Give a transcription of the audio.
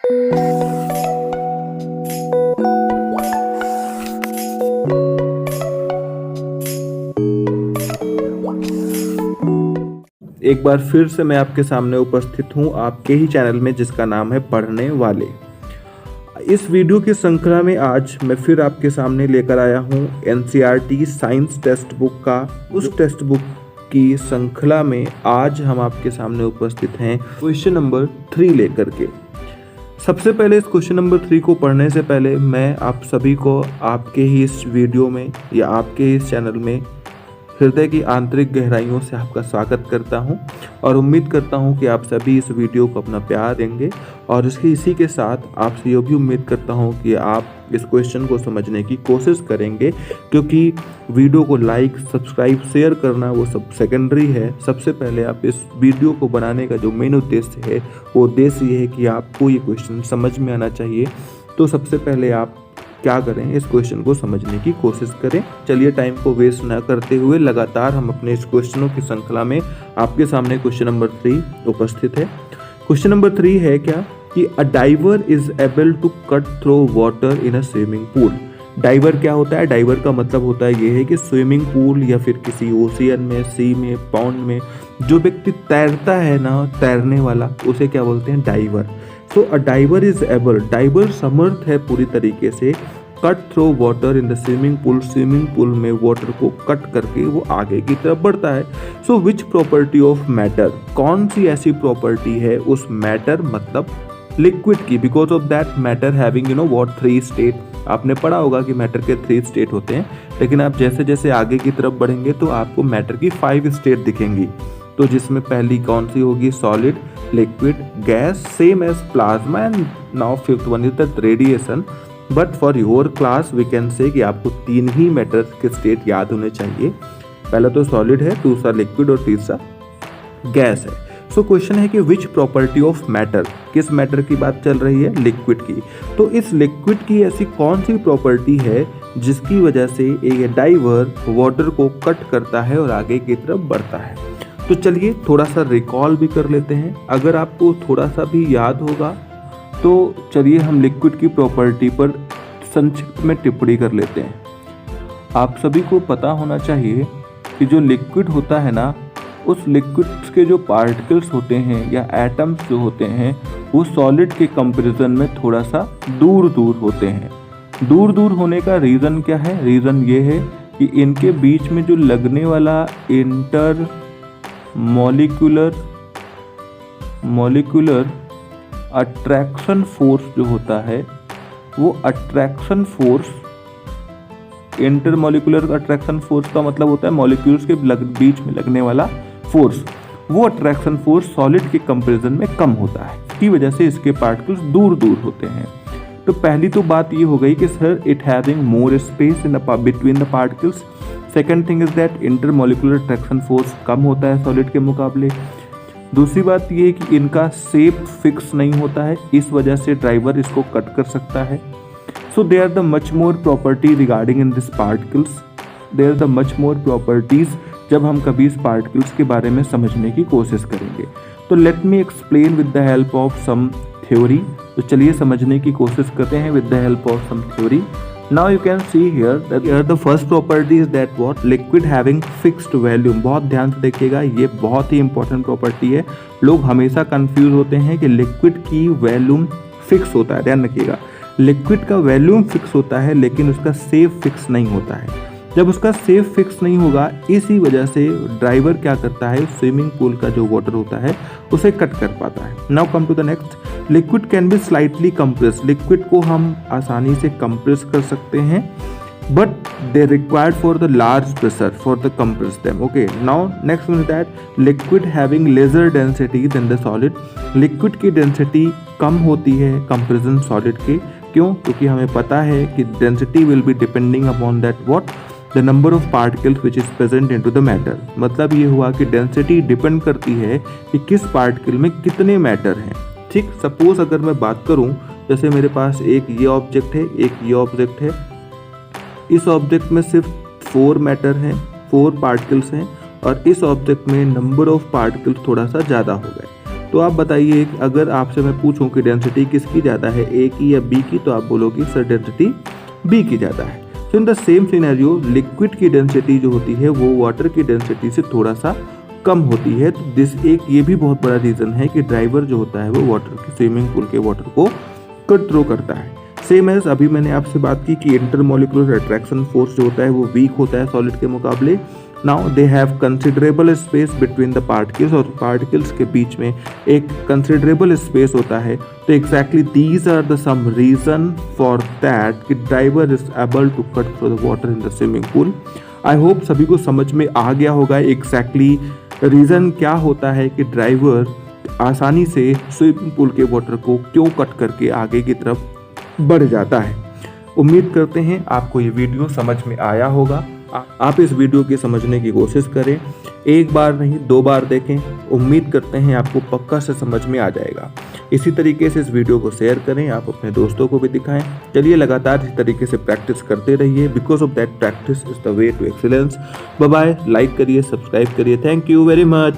एक बार फिर से मैं आपके सामने उपस्थित हूं आपके ही चैनल में जिसका नाम है पढ़ने वाले। इस वीडियो की श्रृंखला में आज मैं फिर आपके सामने लेकर आया हूं एनसीईआरटी साइंस टेक्स्ट बुक का। उस टेक्स्ट बुक की श्रृंखला में आज हम आपके सामने उपस्थित हैं क्वेश्चन नंबर 3 लेकर के। सबसे पहले इस क्वेश्चन नंबर 3 को पढ़ने से पहले मैं आप सभी को आपके ही इस वीडियो में या आपके ही इस चैनल में हृदय की आंतरिक गहराइयों से आपका स्वागत करता हूं और उम्मीद करता हूं कि आप सभी इस वीडियो को अपना प्यार देंगे और इसी के साथ आपसे ये भी उम्मीद करता हूं कि आप इस क्वेश्चन को समझने की कोशिश करेंगे, क्योंकि वीडियो को लाइक, सब्सक्राइब, शेयर करना वो सब सेकेंडरी है। सबसे पहले आप इस वीडियो को बनाने का जो मेन उद्देश्य है वो उद्देश्य ये है कि आपको ये क्वेश्चन समझ में आना चाहिए। तो सबसे पहले आप क्या करें, इस क्वेश्चन को समझने की कोशिश करें। चलिए टाइम को वेस्ट न करते हुए लगातार हम अपने इस क्वेश्चनों की श्रृंखला में आपके सामने क्वेश्चन नंबर 3 उपस्थित है। क्वेश्चन नंबर 3 है क्या कि a diver is able to cut through water in a swimming pool. Diver क्या होता है? डाइवर का मतलब होता है ये है कि स्विमिंग पूल या फिर किसी ओशियन में, सी में, पाउंड में जो व्यक्ति तैरता है ना, तैरने वाला, उसे क्या बोलते हैं? Diver. So a diver is able, diver समर्थ है पूरी तरीके से cut through water in the swimming pool, swimming pool में वाटर को कट करके वो आगे की तरफ बढ़ता है। So which property of matter, कौन सी ऐसी प्रॉपर्टी है उस मैटर मतलब लिक्विड की, because of that matter having what 3 state. आपने पढ़ा होगा कि मैटर के 3 स्टेट होते हैं, लेकिन आप जैसे जैसे आगे की तरफ बढ़ेंगे तो आपको मैटर की 5 स्टेट दिखेंगी। तो जिसमें पहली कौन सी होगी? Solid, liquid, gas, same as plasma, and now 5th one is the radiation. But for your class we can say कि आपको 3 ही मैटर के स्टेट याद होने चाहिए। पहला तो सॉलिड है, दूसरा लिक्विड और तीसरा गैस है। सो क्वेश्चन है कि विच प्रॉपर्टी ऑफ मैटर, किस मैटर की बात चल रही है? लिक्विड की। तो इस लिक्विड की ऐसी कौन सी प्रॉपर्टी है जिसकी वजह से एक डाइवर वाटर को कट करता है और आगे की तरफ बढ़ता है? तो चलिए थोड़ा सा रिकॉल भी कर लेते हैं। अगर आपको थोड़ा सा भी याद होगा तो चलिए हम लिक्विड की प्रॉपर्टी पर संक्षिप्त में टिप्पणी कर लेते हैं। आप सभी को पता होना चाहिए कि जो लिक्विड होता है ना, उस लिक्विड के जो पार्टिकल्स होते हैं या एटम्स जो होते हैं वो सॉलिड के कंपैरिजन में थोड़ा सा दूर दूर होते हैं। दूर दूर होने का रीज़न क्या है? रीज़न ये है कि इनके बीच में जो लगने वाला इंटर मॉलिक्यूलर अट्रैक्शन फोर्स जो होता है, वो attraction force, intermolecular attraction force का मतलब होता है मॉलिक्यूल्स के बीच में लगने वाला फोर्स, वो अट्रैक्शन फोर्स सॉलिड के कंपैरिजन में कम होता है। इसकी वजह से इसके पार्टिकल्स दूर दूर होते हैं। तो पहली तो बात ये हो गई कि sir it having more space in between the particles. Second thing is that intermolecular attraction force कम होता है सॉलिड के मुकाबले। दूसरी बात ये है कि इनका शेप फिक्स नहीं होता है, इस वजह से ड्राइवर इसको कट कर सकता है। So they are the much more property regarding in this particles, they are the much more properties जब हम कभी इस पार्टिकल्स के बारे में समझने की कोशिश करेंगे। तो let me explain with the help of some theory. तो चलिए समझने की कोशिश करते हैं with the help of some theory. Now you can see here that here the first property is that what liquid having fixed volume। बहुत ध्यान से देखिएगा, ये बहुत ही इंपॉर्टेंट प्रॉपर्टी है। लोग हमेशा कंफ्यूज होते हैं कि लिक्विड की वॉल्यूम फिक्स होता है। ध्यान रखिएगा, लिक्विड का वॉल्यूम फिक्स होता है लेकिन उसका शेप फिक्स नहीं होता है। जब उसका शेप फिक्स नहीं होगा, इसी वजह से ड्राइवर क्या करता है, स्विमिंग पूल का जो वाटर होता है उसे कट कर पाता है। Now come to the next, liquid can be slightly compress. Liquid को हम आसानी से कंप्रेस कर सकते हैं, but they required for the large pressure for the compress them. Okay, now next one is that liquid having lesser density then the solid. Liquid की density कम होती है कंपेरिजन सॉलिड के। क्यों? क्योंकि हमें पता है कि density will be depending upon that what the number of particles which is present into the matter. मतलब ये हुआ कि डेंसिटी डिपेंड करती है कि किस पार्टिकल में कितने मैटर हैं। ठीक, सपोज अगर मैं बात करूं, जैसे मेरे पास एक ये ऑब्जेक्ट है, एक ये ऑब्जेक्ट है। इस ऑब्जेक्ट में सिर्फ 4 मैटर हैं, 4 पार्टिकल्स हैं, और इस ऑब्जेक्ट में नंबर ऑफ पार्टिकल्स थोड़ा सा ज़्यादा हो गए। तो आप बताइए, अगर आपसे मैं पूछूं कि डेंसिटी किसकी ज़्यादा है, ए की या बी की, तो आप बोलोगे सर डेंसिटी बी की ज़्यादा है। So in the same scenario liquid की डेंसिटी जो होती है वो वाटर की डेंसिटी से थोड़ा सा कम होती है। तो ये भी बहुत बड़ा रीज़न है कि ड्राइवर जो होता है वो वाटर की, स्विमिंग पूल के वाटर को कंट्रोल करता है। सेम एज अभी मैंने आपसे बात की कि इंटरमोलिकुलर अट्रैक्शन फोर्स जो होता है वो वीक होता है सॉलिड के मुकाबले। Now they have considerable space between the particles, और पार्टिकल्स के बीच में एक कंसिडरेबल स्पेस होता है। तो exactly these are the some reason for that कि driver is able to cut through the water in the swimming pool. I hope सभी को समझ में आ गया होगा एग्जैक्टली रीज़न क्या होता है कि ड्राइवर आसानी से स्विमिंग पूल के वाटर को क्यों कट करके आगे की तरफ बढ़ जाता है। उम्मीद करते हैं आपको ये वीडियो समझ में आया होगा। आप इस वीडियो की समझने की कोशिश करें, एक बार नहीं 2 बार देखें। उम्मीद करते हैं आपको पक्का से समझ में आ जाएगा। इसी तरीके से इस वीडियो को शेयर करें, आप अपने दोस्तों को भी दिखाएं। चलिए लगातार इस तरीके से प्रैक्टिस करते रहिए, because of that practice is the way to excellence. Bye bye, like करिए, सब्सक्राइब करिए। Thank you very much.